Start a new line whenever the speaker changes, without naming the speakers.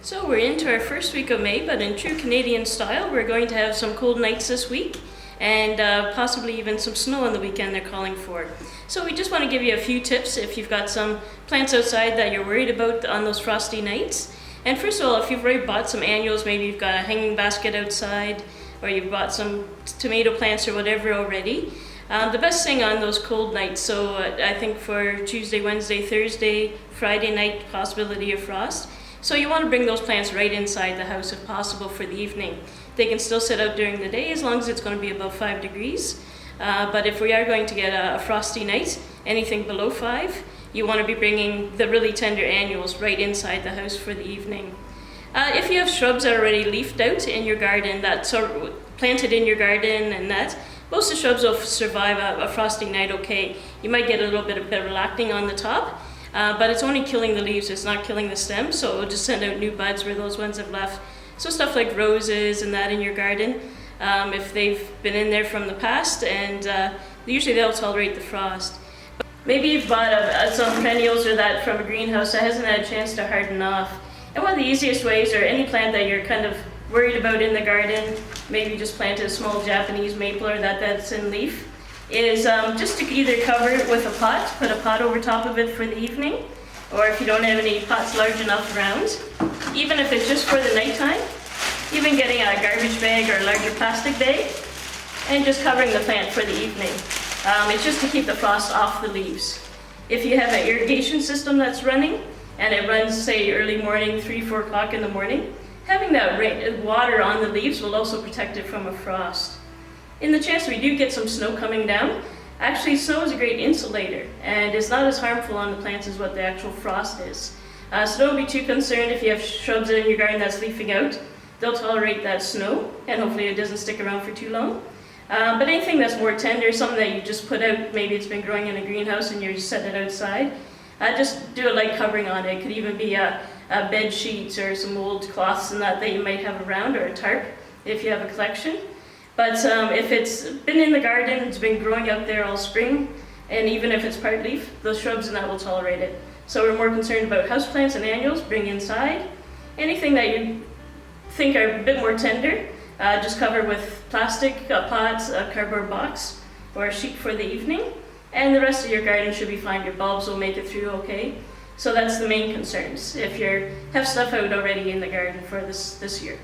So we're into our first week of May, but in true Canadian style, we're going to have some cold nights this week and possibly even some snow on the weekend they're calling for. So we just want to give you a few tips if you've got some plants outside that you're worried about on those frosty nights. And first of all, if you've already bought some annuals, maybe you've got a hanging basket outside or you've bought some tomato plants or whatever already, the best thing on those cold nights, so I think for Tuesday, Wednesday, Thursday, Friday night, possibility of frost. So you want to bring those plants right inside the house if possible for the evening. They can still sit out during the day as long as it's going to be above 5 degrees. But if we are going to get a frosty night, anything below 5, you want to be bringing the really tender annuals right inside the house for the evening. If you have shrubs that are already leafed out in your garden, that's planted in your garden and that, most of the shrubs will survive a frosty night okay. You might get a little bit of better-lacting on the top, but it's only killing the leaves, it's not killing the stems, so it'll just send out new buds where those ones have left. So stuff like roses and that in your garden, if they've been in there from the past, and usually they'll tolerate the frost. But maybe you've bought some perennials or that from a greenhouse that hasn't had a chance to harden off. And one of the easiest ways, or any plant that you're kind of worried about in the garden, maybe you just planted a small Japanese maple or that's in leaf, is just to either cover it with a pot, put a pot over top of it for the evening, or if you don't have any pots large enough around, even if it's just for the nighttime, even getting a garbage bag or a larger plastic bag, and just covering the plant for the evening. It's just to keep the frost off the leaves. If you have an irrigation system that's running, and it runs, say, early morning, 3, 4 o'clock in the morning, having that water on the leaves will also protect it from a frost. In the chance we do get some snow coming down, actually snow is a great insulator and it's not as harmful on the plants as what the actual frost is. So don't be too concerned if you have shrubs in your garden that's leafing out. They'll tolerate that snow and hopefully it doesn't stick around for too long. But anything that's more tender, something that you just put out, maybe it's been growing in a greenhouse and you're just setting it outside, just do a light covering on it. It could even be a bed sheet or some old cloths and that you might have around, or a tarp if you have a collection. But if it's been in the garden, it's been growing out there all spring, and even if it's part leaf, those shrubs and that will tolerate it. So we're more concerned about houseplants and annuals, bring inside. Anything that you think are a bit more tender, just cover with plastic, a pot, a cardboard box, or a sheet for the evening. And the rest of your garden should be fine. Your bulbs will make it through okay. So that's the main concerns if you have stuff out already in the garden for this year.